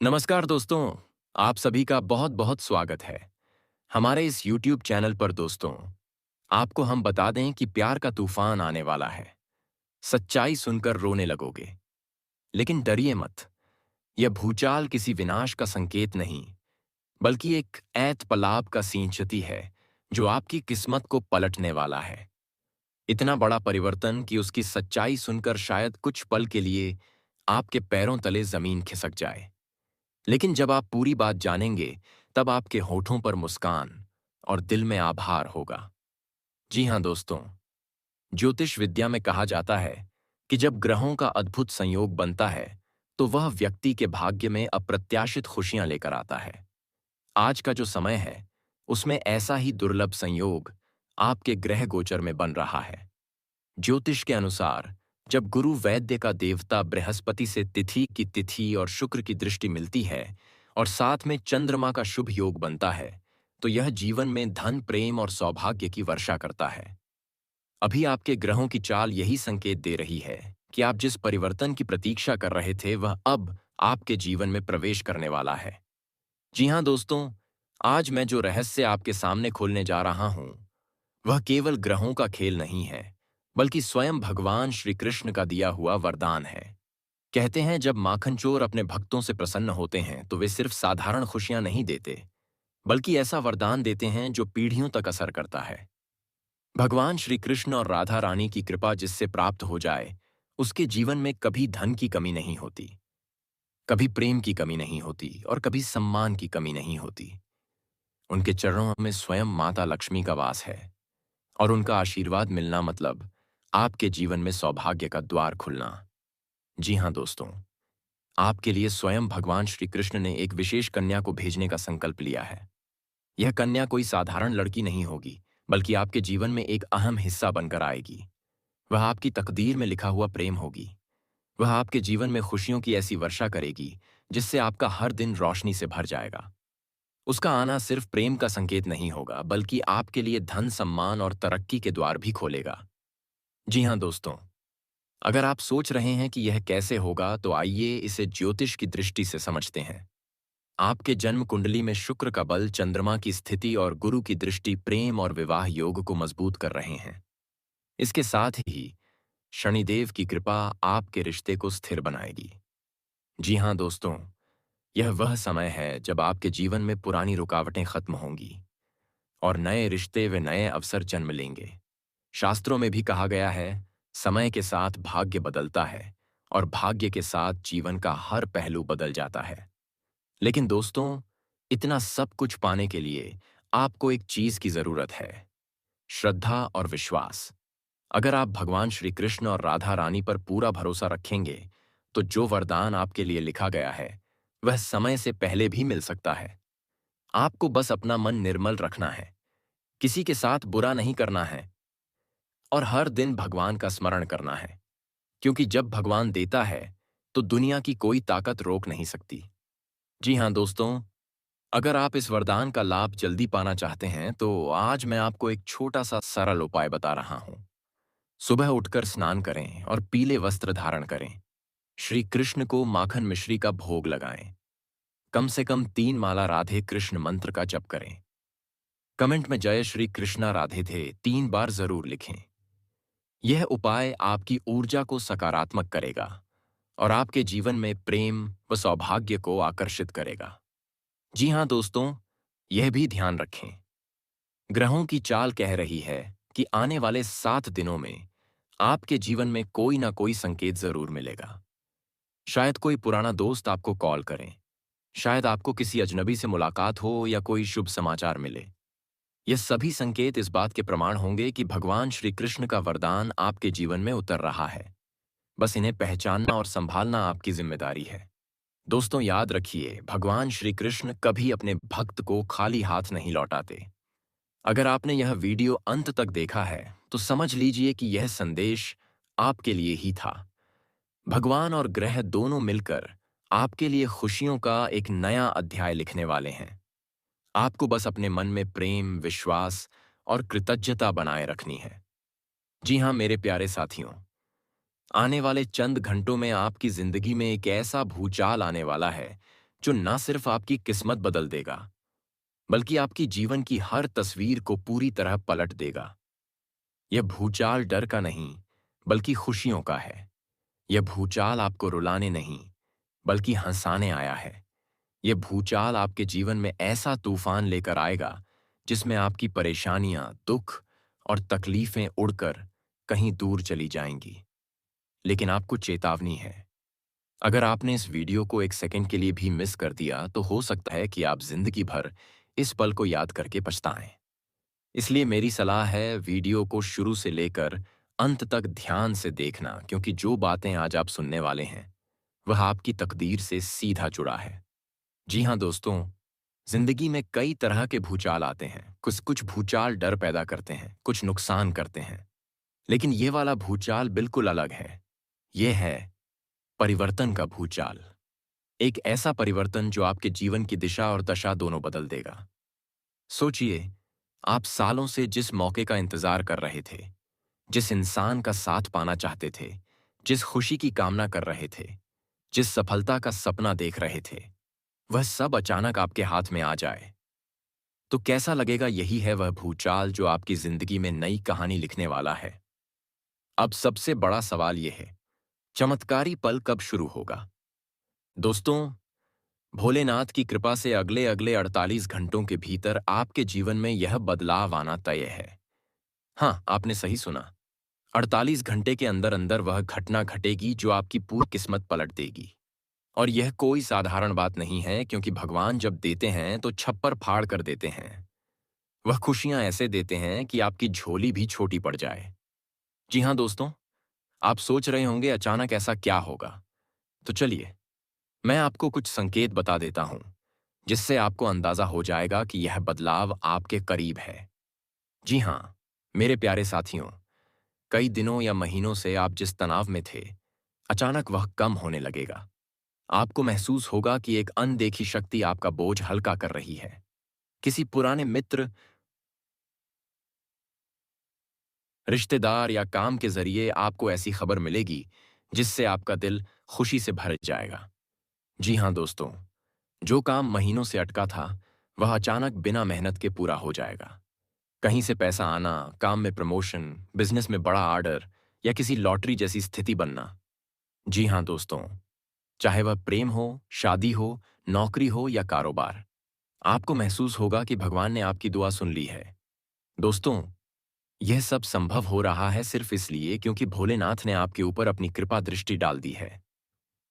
नमस्कार दोस्तों। आप सभी का बहुत बहुत स्वागत है हमारे इस YouTube चैनल पर। दोस्तों, आपको हम बता दें कि प्यार का तूफान आने वाला है। सच्चाई सुनकर रोने लगोगे, लेकिन डरिए मत। यह भूचाल किसी विनाश का संकेत नहीं, बल्कि एक ऐतपलाप का सिंचती है जो आपकी किस्मत को पलटने वाला है। इतना बड़ा परिवर्तन कि उसकी सच्चाई सुनकर शायद कुछ पल के लिए आपके पैरों तले जमीन खिसक जाए। लेकिन जब आप पूरी बात जानेंगे, तब आपके होठों पर मुस्कान और दिल में आभार होगा। जी हाँ दोस्तों, ज्योतिष विद्या में कहा जाता है कि जब ग्रहों का अद्भुत संयोग बनता है, तो वह व्यक्ति के भाग्य में अप्रत्याशित खुशियां लेकर आता है। आज का जो समय है, उसमें ऐसा ही दुर्लभ संयोग आपके ग्रह गोचर में बन रहा है। ज्योतिष के अनुसार, जब गुरु वैद्य का देवता बृहस्पति से तिथि की तिथि और शुक्र की दृष्टि मिलती है और साथ में चंद्रमा का शुभ योग बनता है, तो यह जीवन में धन, प्रेम और सौभाग्य की वर्षा करता है। अभी आपके ग्रहों की चाल यही संकेत दे रही है कि आप जिस परिवर्तन की प्रतीक्षा कर रहे थे, वह अब आपके जीवन में प्रवेश करने वाला है। जी हाँ दोस्तों, आज मैं जो रहस्य आपके सामने खोलने जा रहा हूं, वह केवल ग्रहों का खेल नहीं है, बल्कि स्वयं भगवान श्री कृष्ण का दिया हुआ वरदान है। कहते हैं, जब माखन चोर अपने भक्तों से प्रसन्न होते हैं, तो वे सिर्फ साधारण खुशियां नहीं देते, बल्कि ऐसा वरदान देते हैं जो पीढ़ियों तक असर करता है। भगवान श्री कृष्ण और राधा रानी की कृपा जिससे प्राप्त हो जाए, उसके जीवन में कभी धन की कमी नहीं होती, कभी प्रेम की कमी नहीं होती और कभी सम्मान की कमी नहीं होती। उनके चरणों में स्वयं माता लक्ष्मी का वास है, और उनका आशीर्वाद मिलना मतलब आपके जीवन में सौभाग्य का द्वार खुलना। जी हाँ दोस्तों, आपके लिए स्वयं भगवान श्री कृष्ण ने एक विशेष कन्या को भेजने का संकल्प लिया है। यह कन्या कोई साधारण लड़की नहीं होगी, बल्कि आपके जीवन में एक अहम हिस्सा बनकर आएगी। वह आपकी तकदीर में लिखा हुआ प्रेम होगी। वह आपके जीवन में खुशियों की ऐसी वर्षा करेगी जिससे आपका हर दिन रोशनी से भर जाएगा। उसका आना सिर्फ प्रेम का संकेत नहीं होगा, बल्कि आपके लिए धन, सम्मान और तरक्की के द्वार भी खोलेगा। जी हाँ दोस्तों, अगर आप सोच रहे हैं कि यह कैसे होगा, तो आइए इसे ज्योतिष की दृष्टि से समझते हैं। आपके जन्म कुंडली में शुक्र का बल, चंद्रमा की स्थिति और गुरु की दृष्टि प्रेम और विवाह योग को मजबूत कर रहे हैं। इसके साथ ही शनिदेव की कृपा आपके रिश्ते को स्थिर बनाएगी। जी हाँ दोस्तों, यह वह समय है जब आपके जीवन में पुरानी रुकावटें खत्म होंगी और नए रिश्ते व नए अवसर जन्म लेंगे। शास्त्रों में भी कहा गया है, समय के साथ भाग्य बदलता है और भाग्य के साथ जीवन का हर पहलू बदल जाता है। लेकिन दोस्तों, इतना सब कुछ पाने के लिए आपको एक चीज की जरूरत है, श्रद्धा और विश्वास। अगर आप भगवान श्री कृष्ण और राधा रानी पर पूरा भरोसा रखेंगे, तो जो वरदान आपके लिए लिखा गया है, वह समय से पहले भी मिल सकता है। आपको बस अपना मन निर्मल रखना है, किसी के साथ बुरा नहीं करना है और हर दिन भगवान का स्मरण करना है, क्योंकि जब भगवान देता है, तो दुनिया की कोई ताकत रोक नहीं सकती। जी हाँ दोस्तों, अगर आप इस वरदान का लाभ जल्दी पाना चाहते हैं, तो आज मैं आपको एक छोटा सा सरल उपाय बता रहा हूं। सुबह उठकर स्नान करें और पीले वस्त्र धारण करें। श्री कृष्ण को माखन मिश्री का भोग लगाएं। कम से कम 3 माला राधे कृष्ण मंत्र का जप करें। कमेंट में जय श्री कृष्णा राधे थे 3 बार जरूर लिखें। यह उपाय आपकी ऊर्जा को सकारात्मक करेगा और आपके जीवन में प्रेम व सौभाग्य को आकर्षित करेगा। जी हाँ दोस्तों, यह भी ध्यान रखें, ग्रहों की चाल कह रही है कि आने वाले 7 दिनों में आपके जीवन में कोई ना कोई संकेत जरूर मिलेगा। शायद कोई पुराना दोस्त आपको कॉल करें, शायद आपको किसी अजनबी से मुलाकात हो या कोई शुभ समाचार मिले। ये सभी संकेत इस बात के प्रमाण होंगे कि भगवान श्री कृष्ण का वरदान आपके जीवन में उतर रहा है। बस इन्हें पहचानना और संभालना आपकी जिम्मेदारी है। दोस्तों, याद रखिए, भगवान श्री कृष्ण कभी अपने भक्त को खाली हाथ नहीं लौटाते। अगर आपने यह वीडियो अंत तक देखा है, तो समझ लीजिए कि यह संदेश आपके लिए ही था। भगवान और ग्रह दोनों मिलकर आपके लिए खुशियों का एक नया अध्याय लिखने वाले हैं। आपको बस अपने मन में प्रेम, विश्वास और कृतज्ञता बनाए रखनी है। जी हाँ मेरे प्यारे साथियों, आने वाले चंद घंटों में आपकी जिंदगी में एक ऐसा भूचाल आने वाला है जो ना सिर्फ आपकी किस्मत बदल देगा, बल्कि आपकी जीवन की हर तस्वीर को पूरी तरह पलट देगा। यह भूचाल डर का नहीं, बल्कि खुशियों का है। यह भूचाल आपको रुलाने नहीं, बल्कि हंसाने आया है। यह भूचाल आपके जीवन में ऐसा तूफान लेकर आएगा जिसमें आपकी परेशानियां, दुख और तकलीफें उड़कर कहीं दूर चली जाएंगी। लेकिन आपको चेतावनी है, अगर आपने इस वीडियो को एक सेकंड के लिए भी मिस कर दिया तो हो सकता है कि आप जिंदगी भर इस पल को याद करके पछताएं। इसलिए मेरी सलाह है, वीडियो को शुरू से लेकर अंत तक ध्यान से देखना, क्योंकि जो बातें आज आप सुनने वाले हैं वह आपकी तकदीर से सीधा जुड़ा है। जी हाँ दोस्तों, जिंदगी में कई तरह के भूचाल आते हैं। कुछ कुछ भूचाल डर पैदा करते हैं, कुछ नुकसान करते हैं, लेकिन ये वाला भूचाल बिल्कुल अलग है। ये है परिवर्तन का भूचाल। एक ऐसा परिवर्तन जो आपके जीवन की दिशा और दशा दोनों बदल देगा। सोचिए, आप सालों से जिस मौके का इंतजार कर रहे थे, जिस इंसान का साथ पाना चाहते थे, जिस खुशी की कामना कर रहे थे, जिस सफलता का सपना देख रहे थे, वह सब अचानक आपके हाथ में आ जाए तो कैसा लगेगा? यही है वह भूचाल जो आपकी जिंदगी में नई कहानी लिखने वाला है। अब सबसे बड़ा सवाल यह है, चमत्कारी पल कब शुरू होगा? दोस्तों, भोलेनाथ की कृपा से अगले अगले 48 घंटों के भीतर आपके जीवन में यह बदलाव आना तय है। हाँ, आपने सही सुना। 48 घंटे के अंदर अंदर वह घटना घटेगी जो आपकी पूरी किस्मत पलट देगी। और यह कोई साधारण बात नहीं है, क्योंकि भगवान जब देते हैं तो छप्पर फाड़ कर देते हैं। वह खुशियां ऐसे देते हैं कि आपकी झोली भी छोटी पड़ जाए। जी हाँ दोस्तों, आप सोच रहे होंगे अचानक ऐसा क्या होगा? तो चलिए, मैं आपको कुछ संकेत बता देता हूं, जिससे आपको अंदाजा हो जाएगा कि यह बदलाव आपके करीब है। जी हाँ, मेरे प्यारे साथियों, कई दिनों या महीनों से आप जिस तनाव में थे, अचानक वह कम होने लगेगा। आपको महसूस होगा कि एक अनदेखी शक्ति आपका बोझ हल्का कर रही है। किसी पुराने मित्र, रिश्तेदार या काम के जरिए आपको ऐसी खबर मिलेगी जिससे आपका दिल खुशी से भर जाएगा। जी हाँ दोस्तों, जो काम महीनों से अटका था वह अचानक बिना मेहनत के पूरा हो जाएगा। कहीं से पैसा आना, काम में प्रमोशन, बिजनेस में बड़ा ऑर्डर या किसी लॉटरी जैसी स्थिति बनना। जी हाँ दोस्तों, चाहे वह प्रेम हो, शादी हो, नौकरी हो या कारोबार, आपको महसूस होगा कि भगवान ने आपकी दुआ सुन ली है। दोस्तों, यह सब संभव हो रहा है सिर्फ इसलिए क्योंकि भोलेनाथ ने आपके ऊपर अपनी कृपा दृष्टि डाल दी है।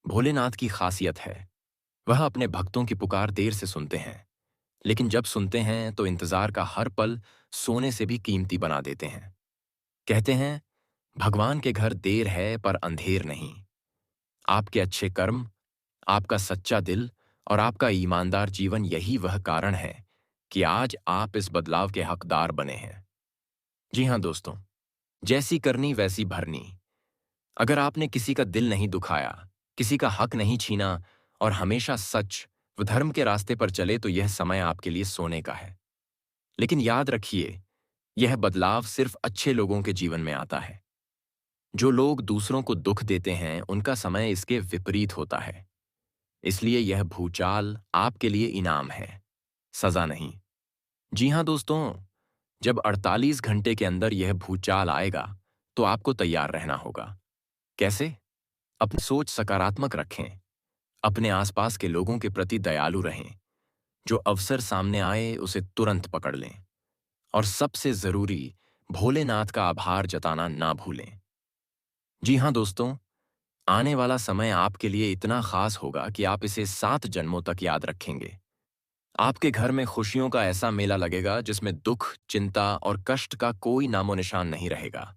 भोलेनाथ की खासियत है, वह अपने भक्तों की पुकार देर से सुनते हैं, लेकिन जब सुनते हैं तो इंतजार का हर पल सोने से भी कीमती बना देते हैं। कहते हैं, भगवान के घर देर है पर अंधेर नहीं। आपके अच्छे कर्म, आपका सच्चा दिल और आपका ईमानदार जीवन, यही वह कारण है कि आज आप इस बदलाव के हकदार बने हैं। जी हाँ दोस्तों, जैसी करनी वैसी भरनी। अगर आपने किसी का दिल नहीं दुखाया, किसी का हक नहीं छीना और हमेशा सच व धर्म के रास्ते पर चले तो यह समय आपके लिए सोने का है। लेकिन याद रखिए, यह बदलाव सिर्फ अच्छे लोगों के जीवन में आता है। जो लोग दूसरों को दुख देते हैं उनका समय इसके विपरीत होता है। इसलिए यह भूचाल आपके लिए इनाम है, सजा नहीं। जी हाँ दोस्तों, जब 48 घंटे के अंदर यह भूचाल आएगा तो आपको तैयार रहना होगा। कैसे? अपनी सोच सकारात्मक रखें, अपने आसपास के लोगों के प्रति दयालु रहें, जो अवसर सामने आए उसे तुरंत पकड़ लें, और सबसे जरूरी, भोलेनाथ का आभार जताना ना भूलें। जी हाँ दोस्तों, आने वाला समय आपके लिए इतना खास होगा कि आप इसे 7 जन्मों तक याद रखेंगे। आपके घर में खुशियों का ऐसा मेला लगेगा जिसमें दुख, चिंता और कष्ट का कोई नामो निशान नहीं रहेगा।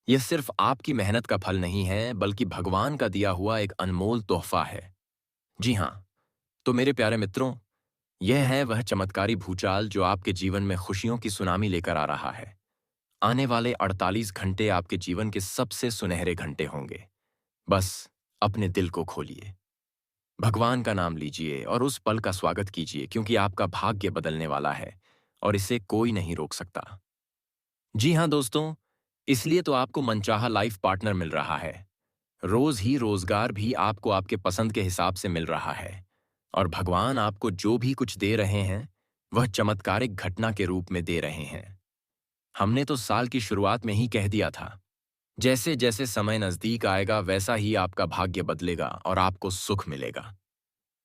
यह सिर्फ आपकी मेहनत का फल नहीं है, बल्कि भगवान का दिया हुआ एक अनमोल तोहफा है। जी हाँ, तो मेरे प्यारे मित्रों, यह है वह चमत्कारी भूचाल जो आपके जीवन में खुशियों की सुनामी लेकर आ रहा है। आने वाले 48 घंटे आपके जीवन के सबसे सुनहरे घंटे होंगे। बस अपने दिल को खोलिए, भगवान का नाम लीजिए और उस पल का स्वागत कीजिए, क्योंकि आपका भाग्य बदलने वाला है और इसे कोई नहीं रोक सकता। जी हाँ दोस्तों, इसलिए तो आपको मनचाहा लाइफ पार्टनर मिल रहा है। रोज ही रोजगार भी आपको आपके पसंद के हिसाब से मिल रहा है और भगवान आपको जो भी कुछ दे रहे हैं वह चमत्कारिक घटना के रूप में दे रहे हैं। हमने तो साल की शुरुआत में ही कह दिया था, जैसे जैसे समय नजदीक आएगा वैसा ही आपका भाग्य बदलेगा और आपको सुख मिलेगा।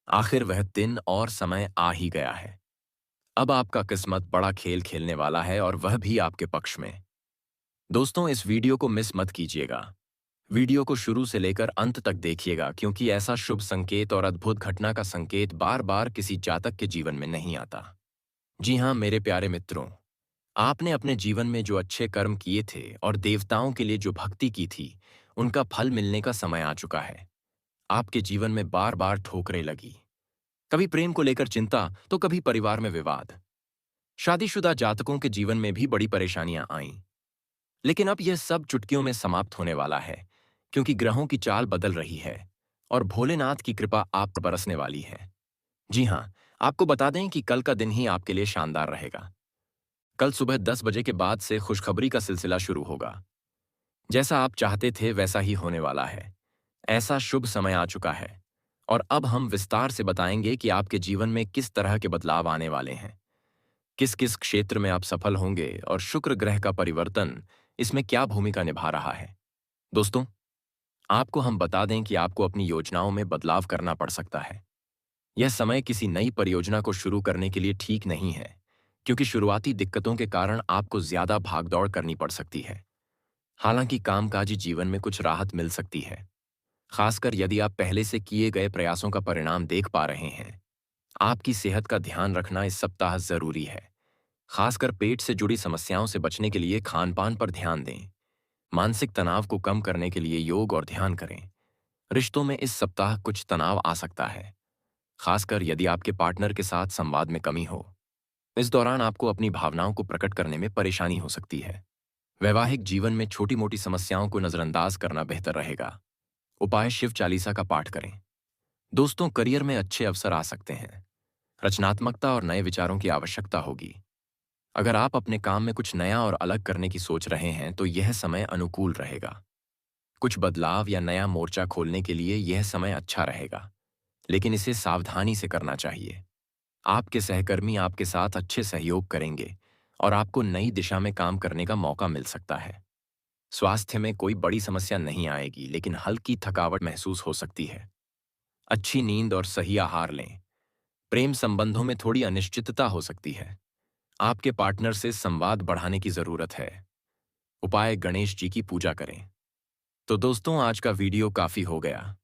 आखिर वह दिन और समय आ ही गया है। अब आपका किस्मत बड़ा खेल खेलने वाला है और वह भी आपके पक्ष में। दोस्तों, इस वीडियो को मिस मत कीजिएगा। वीडियो को शुरू से लेकर अंत तक देखिएगा, क्योंकि ऐसा शुभ संकेत और अद्भुत घटना का संकेत बार बार किसी जातक के जीवन में नहीं आता। जी हाँ मेरे प्यारे मित्रों, आपने अपने जीवन में जो अच्छे कर्म किए थे और देवताओं के लिए जो भक्ति की थी, उनका फल मिलने का समय आ चुका है। आपके जीवन में बार बार ठोकरें लगी, कभी प्रेम को लेकर चिंता तो कभी परिवार में विवाद। शादीशुदा जातकों के जीवन में भी बड़ी परेशानियां आईं। लेकिन अब यह सब चुटकियों में समाप्त होने वाला है, क्योंकि ग्रहों की चाल बदल रही है और भोलेनाथ की कृपा आप पर बरसने वाली है। जी हाँ, आपको बता दें कि कल का दिन ही आपके लिए शानदार रहेगा। कल सुबह 10 बजे के बाद से खुशखबरी का सिलसिला शुरू होगा। जैसा आप चाहते थे वैसा ही होने वाला है। ऐसा शुभ समय आ चुका है और अब हम विस्तार से बताएंगे कि आपके जीवन में किस तरह के बदलाव आने वाले हैं, किस किस क्षेत्र में आप सफल होंगे और शुक्र ग्रह का परिवर्तन इसमें क्या भूमिका निभा रहा है। दोस्तों, आपको हम बता दें कि आपको अपनी योजनाओं में बदलाव करना पड़ सकता है। यह समय किसी नई परियोजना को शुरू करने के लिए ठीक नहीं है, क्योंकि शुरुआती दिक्कतों के कारण आपको ज्यादा भागदौड़ करनी पड़ सकती है। हालांकि कामकाजी जीवन में कुछ राहत मिल सकती है, खासकर यदि आप पहले से किए गए प्रयासों का परिणाम देख पा रहे हैं। आपकी सेहत का ध्यान रखना इस सप्ताह जरूरी है। खासकर पेट से जुड़ी समस्याओं से बचने के लिए खान पान पर ध्यान दें। मानसिक तनाव को कम करने के लिए योग और ध्यान करें। रिश्तों में इस सप्ताह कुछ तनाव आ सकता है, खासकर यदि आपके पार्टनर के साथ संवाद में कमी हो। इस दौरान आपको अपनी भावनाओं को प्रकट करने में परेशानी हो सकती है। वैवाहिक जीवन में छोटी मोटी समस्याओं को नजरअंदाज करना बेहतर रहेगा। उपाय: शिव चालीसा का पाठ करें। दोस्तों, करियर में अच्छे अवसर आ सकते हैं। रचनात्मकता और नए विचारों की आवश्यकता होगी। अगर आप अपने काम में कुछ नया और अलग करने की सोच रहे हैं तो यह समय अनुकूल रहेगा। कुछ बदलाव या नया मोर्चा खोलने के लिए यह समय अच्छा रहेगा, लेकिन इसे सावधानी से करना चाहिए। आपके सहकर्मी आपके साथ अच्छे सहयोग करेंगे और आपको नई दिशा में काम करने का मौका मिल सकता है। स्वास्थ्य में कोई बड़ी समस्या नहीं आएगी, लेकिन हल्की थकावट महसूस हो सकती है। अच्छी नींद और सही आहार लें। प्रेम संबंधों में थोड़ी अनिश्चितता हो सकती है। आपके पार्टनर से संवाद बढ़ाने की जरूरत है। उपाय: गणेश जी की पूजा करें। तो दोस्तों, आज का वीडियो काफी हो गया।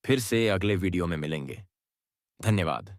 फिर से अगले वीडियो में मिलेंगे। धन्यवाद।